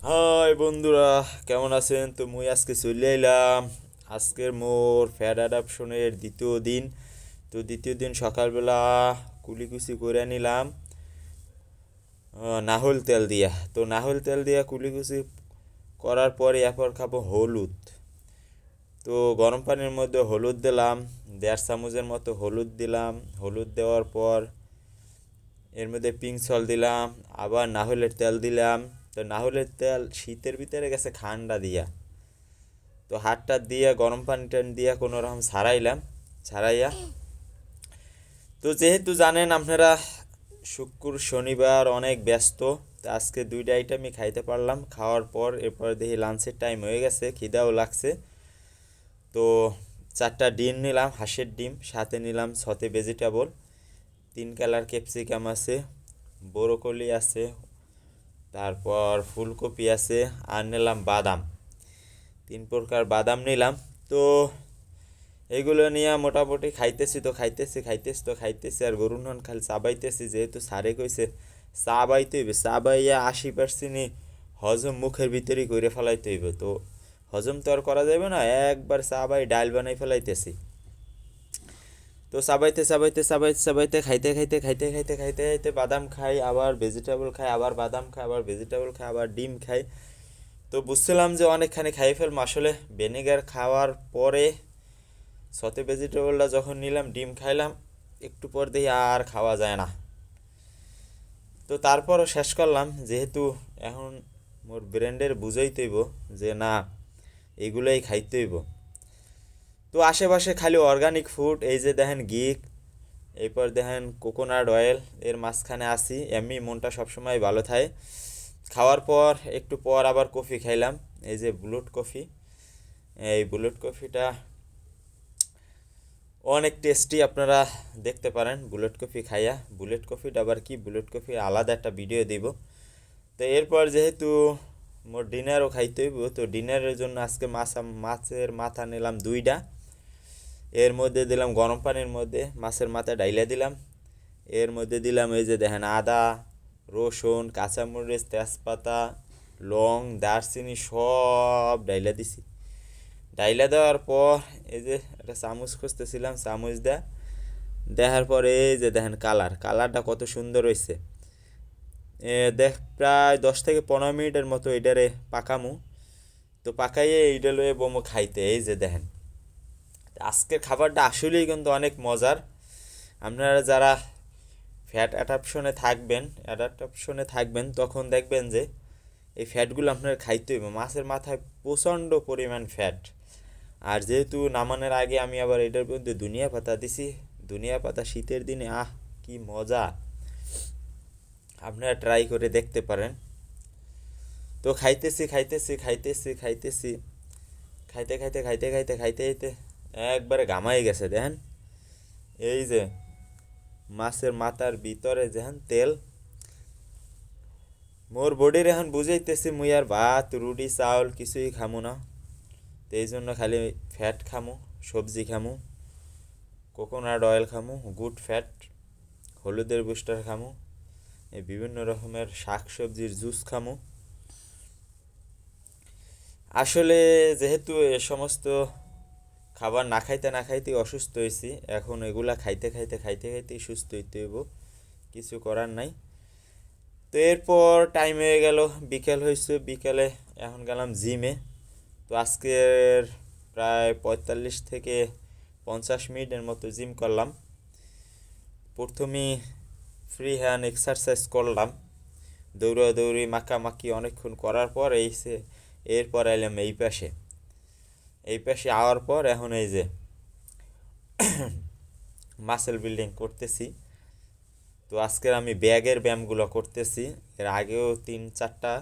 High বন্ধুরা, কেমন আছেন? তো মুই আজকে চলে এলাম আজকের মোর ফ্যাট অ্যাডাপশনের দ্বিতীয় দিন। তো দ্বিতীয় দিন সকালবেলা কুলিকুচি করে নিলাম নাহল তেল দিয়া। তো নাহল তেল দিয়া কুলিকুচি করার পরে এরপর খাবো হলুদ। তো গরম পানির মধ্যে হলুদ দিলাম, 1.5 চামচের মতো হলুদ দিলাম। হলুদ দেওয়ার পর এর মধ্যে পিঙ্ক সল্ট দিলাম, আবার নাহলের তেল দিলাম। তো নাহলের তেল শীতের ভিতরে গেছে ঠান্ডা দিয়া। তো হাতটা দিয়ে গরম পানি টান দিয়ে কোনো রকম ছাড়াইলাম, ছাড়াইয়া তো যেহেতু জানেন আপনারা শুক্র শনিবার অনেক ব্যস্ত, তো আজকে দুইটা আইটেমই খাইতে পারলাম। খাওয়ার পর এরপর দেখি লাঞ্চের টাইম হয়ে গেছে, খিদাও লাগছে। তো 4টা ডিম নিলাম, হাঁসের ডিম, সাথে নিলাম 6টে ভেজিটেবল, 3 কালার ক্যাপসিকাম আছে, ব্রোকলি আছে, তারপর ফুলকপি আছে, আর নিলাম বাদাম, 3 প্রকার বাদাম নিলাম। তো এইগুলো নিয়ে মোটামুটি খাইতেছি আর গরুর নন খালি চাবাইতেছি, যেহেতু সারে কইছে চাবাইতে হইবে, চাবাইয়া 80% হজম মুখের ভিতরেই করে ফেলাইতে হইবে। তো হজম তো আর করা যাবে না, একবার চাবাই ডাল বানাই ফেলাইতেছি। তো চাবাইতে খাইতে বাদাম খাই, আবার ভেজিটেবল খাই, আবার বাদাম খাই, আবার ভেজিটেবল খাই, আবার ডিম খাই। তো বুঝছিলাম যে অনেকখানি খাই ফেলম, আসলে ভিনেগার খাওয়ার পরে সতে ভেজিটেবলটা যখন নিলাম, ডিম খাইলাম, একটু পর দেখি আর খাওয়া যায় না। তো তারপরও শেষ করলাম, যেহেতু এখন মোর ব্রেন্ডের বুঝাইতে হইব যে না, এগুলোই খাইতে হইব। তো আশেপাশে খালি অর্গানিক ফুড, এই যে দেখেন ঘি, এরপর দেখেন কোকোনাট অয়েল, এর মাঝখানে আসি, এমনি মনটা সবসময় ভালো থাকে। খাওয়ার পর একটু পর আবার কফি খাইলাম, এই যে বুলেট কফি। এই বুলেট কফিটা অনেক টেস্টি, আপনারা দেখতে পারেন বুলেট কফি খাইয়া। বুলেট কফিটা আবার কি, বুলেট কফি আলাদা একটা ভিডিও দিব। তো এরপর যেহেতু মোর ডিনারও খাইতে হইব, তো ডিনারের জন্য আজকে মাছের মাথা নিলাম 2টা। এর মধ্যে দিলাম গরম পানির মধ্যে, মাছের মাথা ডাইলা দিলাম। এর মধ্যে দিলাম এই যে দেখেন আদা, রসুন, কাঁচামরিচ, তেজপাতা, লং, দারচিনি সব ডাইলা দিছি। ডাইলা দেওয়ার পর এই যে একটা চামচ খুঁজতেছিলাম, চামচ দেখার পরে এই যে দেখেন কালারটা কত সুন্দর হয়েছে। দেখ প্রায় 10 থেকে 15 মিনিটের মতো এটারে পাকামু। তো পাকাইয়ে এইটা লয়ে বমো খাইতে। এই যে দেখেন আজকের খাবারটা আসলেই কিন্তু অনেক মজার। আপনারা যারা অ্যাডাপশনে থাকবেন তখন দেখবেন যে এই ফ্যাটগুলো আপনার খাইতে হইবে। মাছের মাথায় প্রচণ্ড পরিমাণ ফ্যাট। আর যেহেতু নামানোর আগে আমি আবার এটার মধ্যে ধনিয়া পাতা দিছি, ধনিয়া পাতা শীতের দিনে কি মজা, আপনারা ট্রাই করে দেখতে পারেন। তো খাইতেছি, খাইতে একবারে ঘামাই গেছে দেখেন। এই যে মাছের মাথার ভিতরে যেহেন তেল, মোর বডির এখন বুঝাইতেছি মুই আর ভাত রুটি চাউল কিছুই খামু না। তো এই জন্য খালি ফ্যাট খামু, সবজি খামু, কোকোনাট অয়েল খামু, গুড ফ্যাট, হলুদের বুস্টার খামু, এই বিভিন্ন রকমের শাক সবজির জুস খামু। আসলে যেহেতু এ সমস্ত খাবার না খাইতেই অসুস্থ হয়েছি, এখন এগুলা খাইতেই সুস্থ হইতে হইব, কিছু করার নাই। তো এরপর টাইম হয়ে গেল, বিকেল হয়েছে, বিকেলে এখন গেলাম জিমে। তো আজকের প্রায় 45 থেকে 50 মিনিটের মতো জিম করলাম। প্রথমেই ফ্রি হ্যান্ড এক্সারসাইজ করলাম, দৌড়াদৌড়ি মাখামাখি অনেকক্ষণ করার পর এরপর এলাম এই পাশে আওয়ার পর এখন এই যে মাসেল বিল্ডিং করতেছি। তো আজকের আমি ব্যাগের ব্যায়ামগুলো করতেছি, এর আগেও 3-4টা